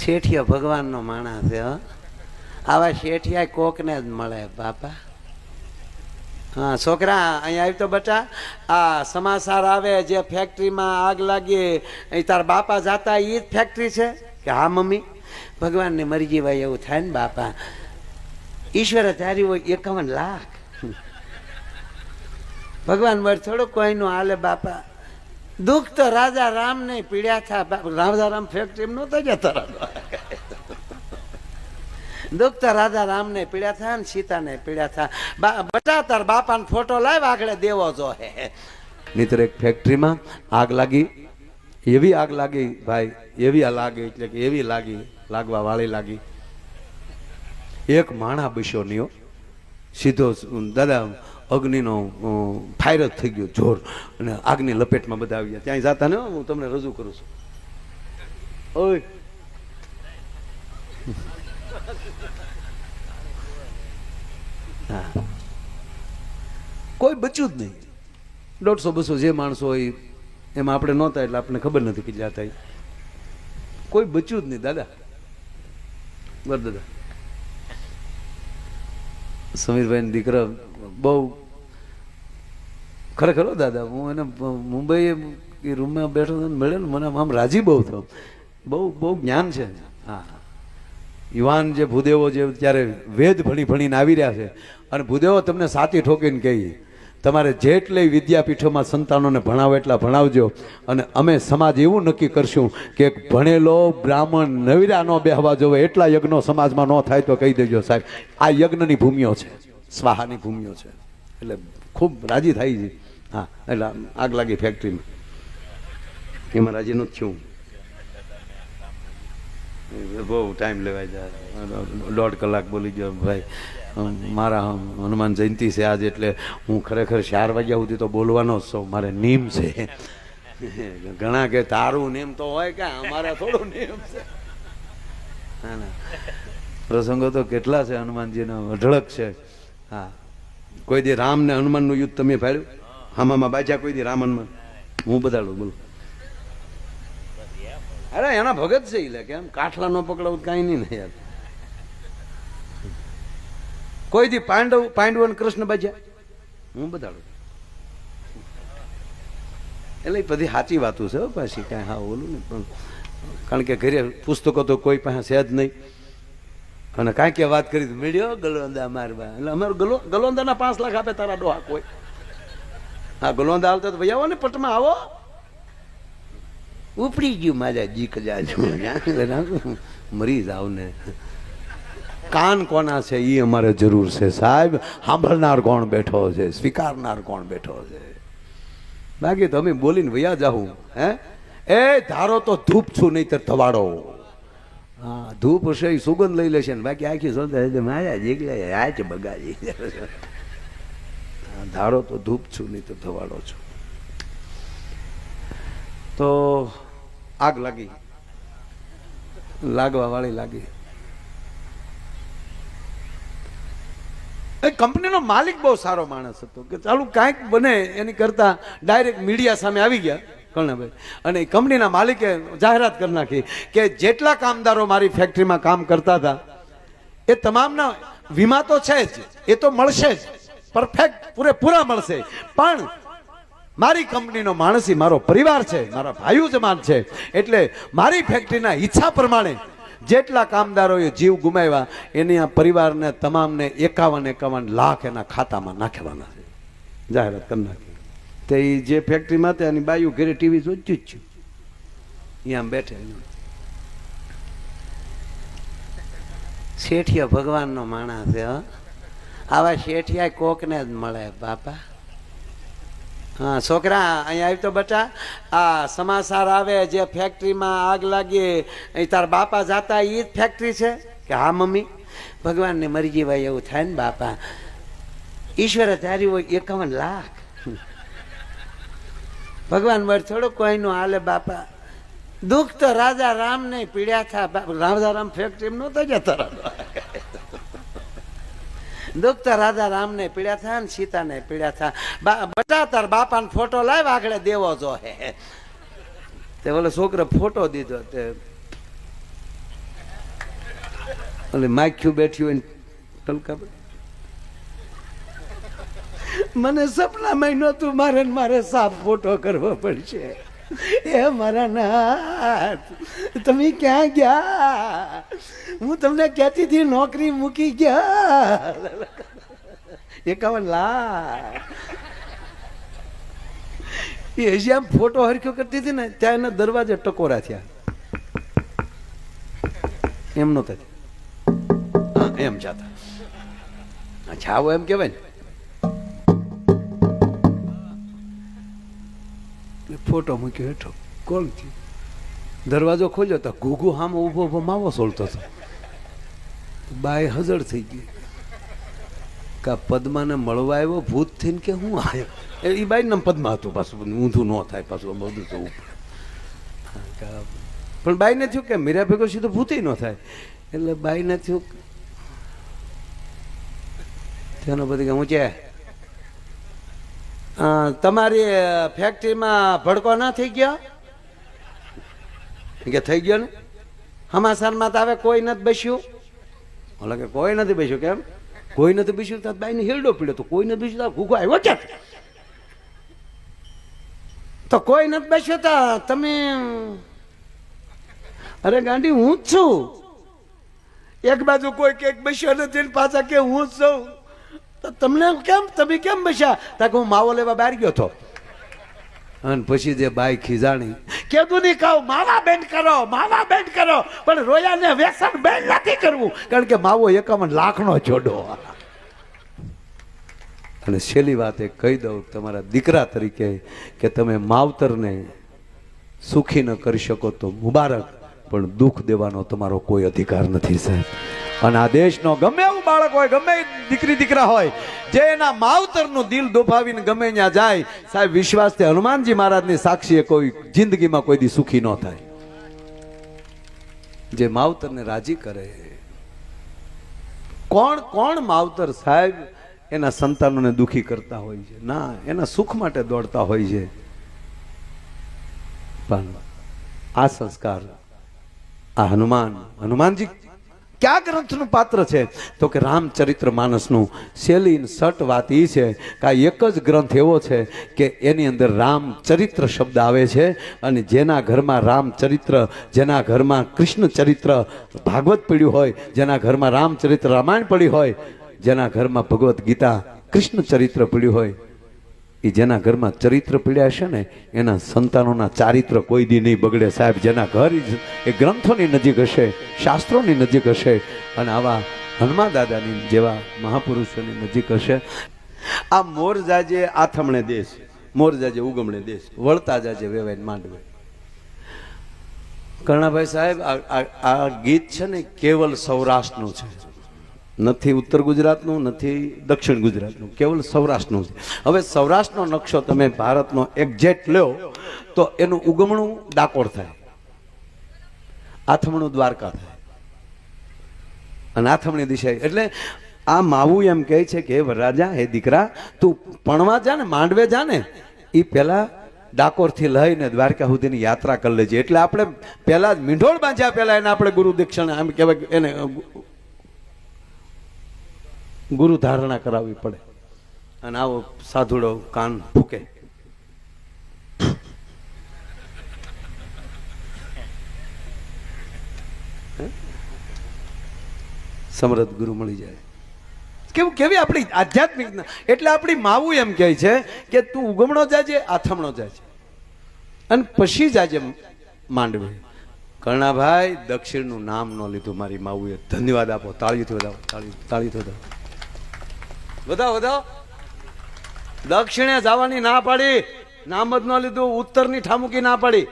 શેઠિયા ભગવાનનો માણસ છે. આવા શેઠિયા કોકને જ મળે બાપા. હા છોકરા અહીંયા આવી તો બટા, આ સમાચાર આવે જે ફેક્ટરીમાં આગ લાગી એ તાર બાપા જાતા એ જ ફેક્ટરી છે કે? હા મમ્મી. ભગવાનને મરજી ભાઈ એવું થાય ને બાપા. ઈશ્વરે ધાર્યું હોય 51 લાખ. ભગવાન મર થોડું કોઈનું હાલે બાપા. દુઃખ તો રાજા રામ ને પીડ્યા થા. રાજા રામ ફેક્ટરી નહોતા જતા. દુઃખ તો રાજા રામ ને પીડ્યા થા ને સીતા ને પીડ્યા થા. બટા તાર બાપાનો ફોટો લાવ આગળ દેવો જો હે. નહીતર એક ફેક્ટરીમાં આગ લાગી, એવી આગ લાગી ભાઈ, એવી લાગી એટલે કે એવી લાગી, લાગવા વાળી લાગી. એક માણા બસ્યો નહીં, સીધો દાદા અગ્નિનો ફાયર જ થઈ ગયો જોર, અને આગની લપેટમાં બધા આવી ગયા. ત્યાં જતા ને હું તમને રજૂ કરું છું. ઓય કોઈ બચ્યું જ નહીં. 150-200 જે માણસો હોય એમાં આપણે નહોતા એટલે આપણને ખબર નથી કે જ્યાં થાય. કોઈ બચ્યું જ નહીં દાદા. બર દાદા સમીરભાઈ દીકરા બહુ ખરેખર દાદા. હું એને મુંબઈ એ રૂમમાં બેઠો મળ્યો ને, મને આમ રાજી બહુ થયો. બહુ જ્ઞાન છે. હા યુવાન જે ભૂદેવો જે ત્યારે વેદ ભણીને આવી રહ્યા છે, અને ભૂદેવો તમને સાચી ઠોકીને કહી તમારે જેટલી વિદ્યાપીઠોમાં સંતાનોને ભણાવો એટલા ભણાવજો, અને અમે સમાજ એવું નક્કી કરશું કે ભણેલો બ્રાહ્મણ નવીરા ન બેહવા જોવે એટલા યજ્ઞો સમાજમાં ન થાય તો કહી દેજો સાહેબ. આ યજ્ઞની ભૂમિઓ છે, સ્વાહાની ભૂમિઓ છે. એટલે ખૂબ રાજી થાય છે. હા એટલે આગ લાગી ફેક્ટરીમાં, એમાં રાજી નથી થયું. બહુ ટાઈમ લેવાય જાય. 1.5 કલાક બોલી ગયો ભાઈ. મારા હનુમાન જયંતિ છે આજ, એટલે હું ખરેખર 4 વાગ્યા સુધી તો બોલવાનો જ છું. મારે નિયમ છે. ઘણા કે તારું નિયમ તો હોય કે અમારા થોડું નિયમ છે. હા ના પ્રસંગો તો કેટલા છે હનુમાનજીનો, અઢળક છે. હા કોઈ દી રામ ને હનુમાનનું યુદ્ધ તમે ફાડ્યું? હામામાં બાજા કોઈ દી રામ હનુમાન? હું બતાડું બોલો. અરે એના ભગત છે એટલે કેમ કાઠલા નો પકડાવું કઈ નહીં ને યાર. કોઈ દી પાંડવ અને કૃષ્ણ બાજ્યા? હું બતાડું. એટલે બધી સાચી વાતો છે પાછી, કાંઈ હા ઓલું ને. પણ કારણ કે ઘરે પુસ્તકો તો કોઈ પાસે છે જ નહીં, અને કાંઈ કે વાત કરી મળ્યો ગલોંદા મારવા. એટલે અમારું ગલોંદાના 5 લાખ આપે તારા ડોહા કોઈ? હા ગલોંદા આવતા તો ભાઈ આવો ને પટમાં આવો. ઉપડી ગયું મારા જીક જાજુ, મરી જાવ ને. કાન કોના છે એ અમારે જરૂર છે સાહેબ. સાંભળનાર કોણ બેઠો છે, સ્વીકારનાર કોણ બેઠો છે? બાકી તો અમે બોલીને વયા જાઉં. હે એ ધારો તો ધૂપ છું નહીં તો ધવાડો. હા ધૂપ હશે એ સુગંધ લઈ લેશે ને, બાકી આખી સોદા મારા જીગલે આચ બગાડી. ધારો તો ધૂપ છું નહીં તો ધવાડો છું. તો આગ લાગી, લાગવા વાળી લાગી. કંપનીનો માલિક બહુ સારો માણસ હતો કે ચાલુ કાંઈક બને એની કરતા ડાયરેક્ટ મીડિયા સામે આવી ગયા કર્ણભાઈ, અને કંપનીના માલિકે જાહેરાત કરી નાખી કે જેટલા કામદારો મારી ફેક્ટરીમાં કામ કરતા હતા એ તમામના વીમા તો છે જ, એ તો મળશે જ, પરફેક્ટ પૂરેપૂરા મળશે. પણ મારી કંપનીનો માણસ મારો પરિવાર છે, મારા ભાઈઓ જમાન છે, એટલે મારી ફેક્ટરીના ઈચ્છા પ્રમાણે જેટલા કામદારોએ જીવ ગુમાવ્યા એની આ પરિવારને તમામને 51 લાખ એના ખાતામાં નાખવાના છે. જાહેરાત કરી નાખી. તે જે ફેક્ટરીમાં તે એની બાયું ઘરે ટીવી જોયું જ છું, અહીંયા બેઠે. શેઠિયા ભગવાનનો માણસ છે. આવા શેઠિયા કોકને જ મળે બાપા. હા છોકરા અહીંયા આવી તો બટા, આ સમાચાર આવે જે ફેક્ટરીમાં આગ લાગી એ તાર બાપા જાતા એ જ ફેક્ટરી છે કે? હા મમ્મી. ભગવાનને મરજી ભાઈ એવું થાય ને બાપા. ઈશ્વરે ધાર્યું હોય 51 લાખ. ભગવાન મર થોડું કોઈનું હાલે બાપા. દુઃખ તો રાજા રામ ને પીડ્યા થા. રાજા રામ ફેક્ટરી નહોતા જતા. દુઃખ તો રાજા રામ ને પીડ્યા થા ને સીતા ને પીડ્યા થા. બટા તાર બાપાનો ફોટો લાવ આગળ દેવો જો હે. તે બોલે છોકરા ફોટો દીધો. તે એટલે માખ્યું બેઠ્યું હોય ટલકા મને સપનામાં નહોતું મારે સાફ ફોટો કરવો પડશે. એ મારા નાથ તમે ક્યાં ગયા? હું તમને કહેતી હતી નોકરી મૂકી ગયા. 51 લાખ એ હજી આમ ફોટો હરખ્યો કરતી હતી ને ત્યાં એના દરવાજે ટકોરા થયા. એમ નહોતા એમ જાતા છાવો એમ કેવાય ને. ફોટો મૂક્યો હેઠો. કોણ થયું? દરવાજો ખોલ્યો તો ઘૂઘુ હામ ઉભો ઉભો માવો સોલતો હતો. બાય હજળ થઈ ગઈ. કા પદ્માને મળવા આવ્યો ભૂત થઈને કે હું આવ્યો? એ બાઈ નામ પદ્મા હતું. પાછું ઊંધું ન થાય, પાછું બધું જવું પડે. પણ બાઈને થયું કે મીરા ભેગો સીધું ભૂત ન થાય. એટલે બાઈને થયું તેનો બધી કે હું છે તમારી ફેક્ટરીમાં ભડકો ના થઈ ગયો કે થઈ ગયો ને? હમાસારમાં તો હવે કોઈ નથી બેસ્યું. ઓલા કે કોઈ નથી બેસ્યું. કેમ કોઈ નથી બેસ્યું? તો બાઈને હેરડો પીડ્યો તો કોઈ નથી બેસ્યું. તો ઘૂઘો આવ્યો છે તો કોઈ નથી બેસ્યો. તો તમે અરે ગાંડી હું જ છું. એક બાજુ કોઈ કેક બેસ્યો નથી પાછા કે હું જ છું. તો તમને કેમ તમે કેમ બેસ્યા? તાકે હું માવો લેવા બહાર ગયો હતો. અને પછી જે બાઈ ખીજાણી કેદું નહીં કહું માવા બેન્ડ કરો, માવા બેન્ડ કરો, પણ રોયાને વ્યસન બેન્ડ નથી કરવું કારણ કે માવો 51 લાખનો જોડો. અને છેલ્લી વાત એ કહી દઉં તમારા દીકરા તરીકે કે તમે માવતરને સુખી ન કરી શકો તો મુબારક, પણ દુઃખ દેવાનો તમારો કોઈ અધિકાર નથી સાહેબ. અને આ દેશનો ગમે એવું બાળક હોય, ગમે દીકરી દીકરા હોય, જે એના માવતરનું દિલ દોભાવીને ગમે ત્યાં જાય સાહેબ, વિશ્વાસથી હનુમાનજી મહારાજની સાક્ષીએ કોઈ જિંદગીમાં કોઈ દી સુખી ન થાય. જે માવતરને રાજી કરે. કોણ માવતર સાહેબ એના સંતાનોને દુખી કરતા હોય છે? ના, એના સુખ માટે દોડતા હોય છે. પણ આ સંસ્કાર આ હનુમાનજી ક્યાં ગ્રંથનું પાત્ર છે? તો કે રામચરિત્ર માનસનું. શૈલી સટ વાત એ છે કે આ એક જ ગ્રંથ એવો છે કે એની અંદર રામચરિત્ર શબ્દ આવે છે. અને જેના ઘરમાં રામચરિત્ર, જેના ઘરમાં કૃષ્ણ ચરિત્ર ભાગવત પડ્યું હોય, જેના ઘરમાં રામચરિત્ર રામાયણ પડી હોય, જેના ઘરમાં ભગવદ્ ગીતા કૃષ્ણ ચરિત્ર પડ્યું હોય, એ જેના ઘરમાં ચરિત્ર પીડ્યા હશે ને એના સંતાનોના ચારિત્ર કોઈ દી નહીં બગડે સાહેબ. જેના ઘર એ ગ્રંથોની નજીક હશે, શાસ્ત્રોની નજીક હશે, અને આવા હનુમાન દાદાની જેવા મહાપુરુષોની નજીક હશે. આ મોર જાજે આથમણે દેશ, મોર જાજે ઉગમણે દેશ, વળતા જાજે વેવાઈને માંડવે. કર્ણાભાઈ સાહેબ આ ગીત છે ને કેવલ સૌરાષ્ટ્રનું છે, નથી ઉત્તર ગુજરાતનું, નથી દક્ષિણ ગુજરાતનું, કેવલ સૌરાષ્ટ્રનું છે. હવે સૌરાષ્ટ્રનો નકશો તમે ભારતનો એક્ઝેક્ટ લો તો એનું ઉગમણું ડાકોર થાય, આથમણું દ્વારકા થાય, અને આથમણી દિશા. એટલે આ માવું એમ કહે છે કે વરરાજા હે દીકરા તું પણવા જા ને, માંડવે જા ને, એ પેલા ડાકોરથી લઈને દ્વારકા સુધીની યાત્રા કરી લેજે. એટલે આપણે પેલા જ મીંઢોળ બાંધ્યા પહેલા એને આપણે ગુરુ દીક્ષા આમ કહેવાય એને ગુરુ ધારણા કરાવવી પડે. અને આવો સાધુડો કાન ફૂકે. સમૃદ્ધ ગુરુ મળી જાય. કેવી આપણી આધ્યાત્મિક. એટલે આપણી માવું એમ કહે છે કે તું ઉગમણો જાજે, આથમણો જાજે, અને પછી જાજે માંડવે. કર્ણાભાઈ દક્ષિણનું નામ ન લીધું મારી માવુએ. ધન્યવાદ આપો, તાળીથી વધાવો, તાળીથી વધાવો, વધાવો. દક્ષિણે જવાની ના પાડી, નામ જ ન લીધું. ઉત્તરની ઠામુકી ના પાડી.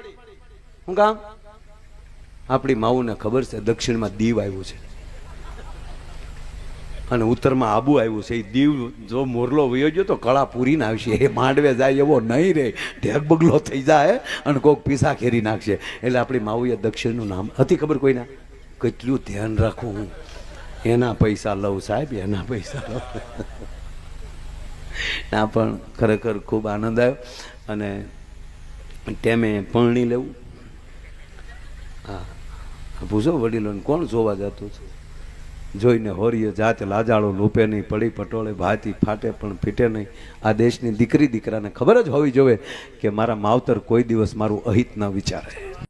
શું કામ? આપણી માવુને ખબર છે દક્ષિણમાં દીવ આવ્યું છે અને ઉત્તરમાં આબુ આવ્યું છે. એ દીવ જો મોરલો વયો ગયો તો કળા પૂરીને આવશે. એ માંડવે જાય એવો નહીં રે, ઢેક બગલો થઈ જાય અને કોઈક પીસા ખેરી નાખશે. એટલે આપણી માવુએ દક્ષિણનું નામ હતી ખબર કોઈના? કેટલું ધ્યાન રાખું હું. એના પૈસા લઉં સાહેબ, એના પૈસા લઉં. ના પણ ખરેખર ખૂબ આનંદ આવ્યો. અને ટેમે પરણી લેવું. હા, પૂછો વડીલોને કોણ જોવા જતું છે? જોઈને હોરીએ જાત લાજાળો લૂપે નહીં, પડી પટોળે ભાતી ફાટે પણ ફીટે નહીં. આ દેશની દીકરી દીકરાને ખબર જ હોવી જોઈએ કે મારા માવતર કોઈ દિવસ મારું અહિત ન વિચારે.